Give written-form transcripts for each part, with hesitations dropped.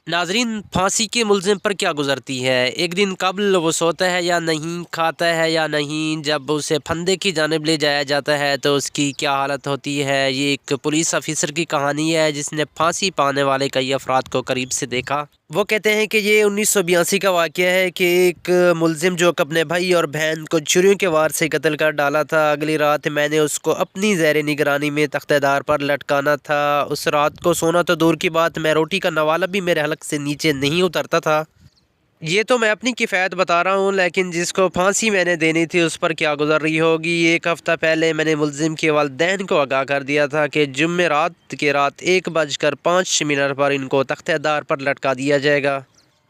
नाजरीन, फांसी के मुलजिम पर क्या गुजरती है। एक दिन कबल वो सोता है या नहीं, खाता है या नहीं, जब उसे फंदे की जानिब ले जाया जाता है तो उसकी क्या हालत होती है। ये एक पुलिस ऑफिसर की कहानी है जिसने फांसी पाने वाले कई अफराद को करीब से देखा। वो कहते हैं कि ये 1982 का वाक़या है कि एक मुलजिम जो अपने भाई और बहन को छुरियों के वार से कत्ल कर डाला था, अगली रात मैंने उसको अपनी ज़ेर निगरानी में तख्तेदार पर लटकाना था। उस रात को सोना तो दूर की बात, मैं रोटी का नवाला भी मेरे हलक से नीचे नहीं उतरता था। ये तो मैं अपनी किफ़ायत बता रहा हूँ, लेकिन जिसको फांसी मैंने देनी थी उस पर क्या गुजर रही होगी। एक हफ़्ता पहले मैंने मुलजिम के वालिदैन को आगाह कर दिया था कि जुम्मेरात के रात 1:05 पर इनको तख्तेदार पर लटका दिया जाएगा,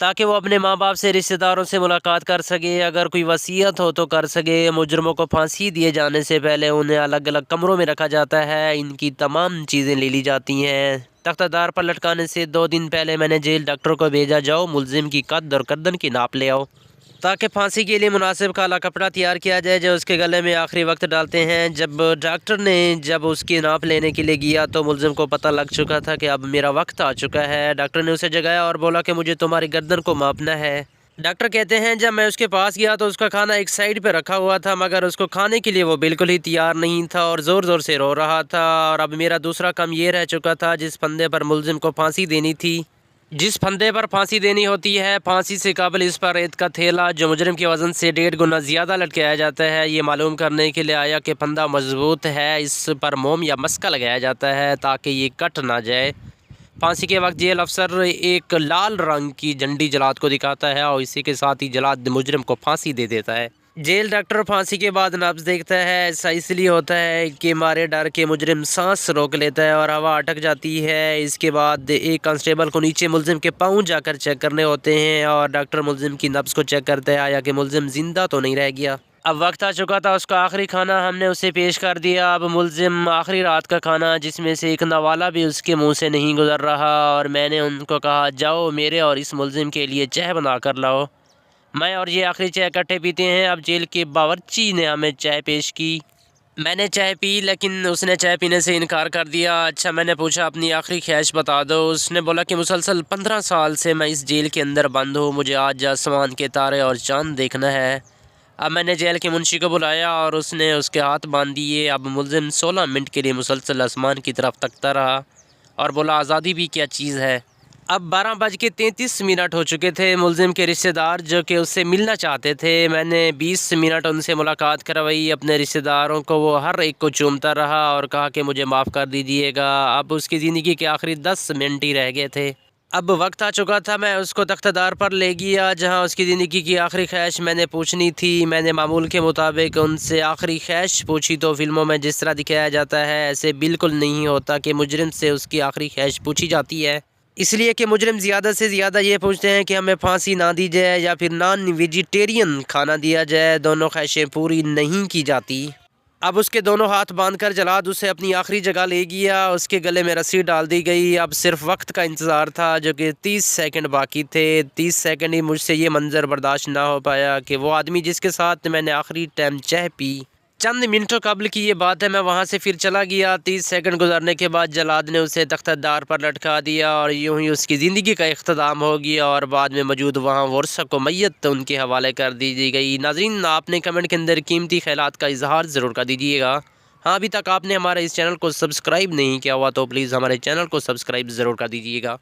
ताकि वो अपने माँ बाप से, रिश्तेदारों से मुलाकात कर सके, अगर कोई वसीयत हो तो कर सके। मुजरमों को फांसी दिए जाने से पहले उन्हें अलग अलग कमरों में रखा जाता है, इनकी तमाम चीज़ें ले ली जाती हैं। तख्तादार पर लटकाने से 2 दिन पहले मैंने जेल डॉक्टर को भेजा, जाओ मुलजिम की कद और गर्दन की नाप ले आओ, ताकि फांसी के लिए मुनासिब काला कपड़ा तैयार किया जाए जो उसके गले में आखिरी वक्त डालते हैं। जब उसकी नाप लेने के लिए गया तो मुलजिम को पता लग चुका था कि अब मेरा वक्त आ चुका है। डॉक्टर ने उसे जगाया और बोला कि मुझे तुम्हारी गर्दन को मापना है। डॉक्टर कहते हैं जब मैं उसके पास गया तो उसका खाना एक साइड पे रखा हुआ था, मगर उसको खाने के लिए वो बिल्कुल ही तैयार नहीं था और ज़ोर ज़ोर से रो रहा था। और अब मेरा दूसरा काम ये रह चुका था, जिस फंदे पर मुलजिम को फांसी देनी थी, जिस फंदे पर फांसी देनी होती है, फांसी से काबिल इस पर रेत का थैला जो मुजरिम के वज़न से 1.5 गुना ज़्यादा लटकाया जाता है। ये मालूम करने के लिए आया कि फंदा मजबूत है, इस पर मोम या मस्का लगाया जाता है ताकि ये कट ना जाए। फांसी के वक्त जेल अफसर एक लाल रंग की झंडी जलाद को दिखाता है और इसी के साथ ही जलाद मुजरिम को फांसी दे देता है। जेल डॉक्टर फांसी के बाद नब्ज़ देखता है। ऐसा इसलिए होता है कि मारे डर के मुजरिम सांस रोक लेता है और हवा अटक जाती है। इसके बाद एक कांस्टेबल को नीचे मुलजिम के पाँव जाकर चेक करने होते हैं और डॉक्टर मुलजिम की नब्ज़ को चेक करता है आया कि मुलजिम ज़िंदा तो नहीं रह गया। अब वक्त आ चुका था उसका आखिरी खाना हमने उसे पेश कर दिया। अब मुलजिम आखिरी रात का खाना, जिसमें से एक नवाला भी उसके मुंह से नहीं गुजर रहा, और मैंने उनको कहा जाओ मेरे और इस मुलजिम के लिए चाय बना कर लाओ। मैं और ये आखिरी चाय इकट्ठे पीते हैं। अब जेल के बावर्ची ने हमें चाय पेश की। मैंने चाय पी, लेकिन उसने चाय पीने से इनकार कर दिया। अच्छा, मैंने पूछा अपनी आखिरी ख्वाहिश बता दो। उसने बोला कि मुसलसल 15 साल से मैं इस जेल के अंदर बंद हूँ, मुझे आज आसमान के तारे और चाँद देखना है। अब मैंने जेल के मुंशी को बुलाया और उसने उसके हाथ बांध दिए। अब मुलजिम 16 मिनट के लिए मुसलसल आसमान की तरफ तकता रहा और बोला आज़ादी भी क्या चीज़ है। अब 12:33 हो चुके थे। मुलजिम के रिश्तेदार जो कि उससे मिलना चाहते थे, मैंने 20 मिनट उनसे मुलाकात करवाई। अपने रिश्तेदारों को वो हर एक को चूमता रहा और कहा कि मुझे माफ़ कर दीजिएगा। अब उसकी ज़िंदगी के आखिरी 10 मिनट ही रह गए थे। अब वक्त आ चुका था, मैं उसको तख्तादार पर ले गया जहां उसकी ज़िंदगी की आखिरी ख्वाहिश मैंने पूछनी थी। मैंने मामूल के मुताबिक उनसे आखिरी ख्वाहिश पूछी तो फिल्मों में जिस तरह दिखाया जाता है ऐसे बिल्कुल नहीं होता कि मुजरिम से उसकी आखिरी ख्वाहिश पूछी जाती है। इसलिए कि मुजरिम ज़्यादा से ज़्यादा ये पूछते हैं कि हमें फांसी ना दी जाए या फिर नॉन वेजिटेरियन खाना दिया जाए। दोनों ख्वाहिशें पूरी नहीं की जाती। अब उसके दोनों हाथ बांधकर जलाद उसे अपनी आखिरी जगह ले गया। उसके गले में रस्सी डाल दी गई। अब सिर्फ वक्त का इंतज़ार था जो कि 30 सेकंड बाकी थे। 30 सेकंड ही मुझसे ये मंज़र बर्दाश्त ना हो पाया कि वो आदमी जिसके साथ मैंने आखिरी टाइम चाय पी, चंद मिनटों कबल की ये बात है, मैं वहाँ से फिर चला गया। 30 सेकंड गुजरने के बाद जलाद ने उसे तख्तादार पर लटका दिया और यूं ही उसकी ज़िंदगी का इख्तिताम हो गया और बाद में मौजूद वहाँ वर्षा को मैयत उनके हवाले कर दी गई। नाज़रीन, आपने कमेंट के अंदर कीमती ख्यालात का इजहार ज़रूर कर दीजिएगा। हाँ, अभी तक आपने हमारे इस चैनल को सब्सक्राइब नहीं किया हुआ तो प्लीज़ हमारे चैनल को सब्सक्राइब ज़रूर कर दीजिएगा।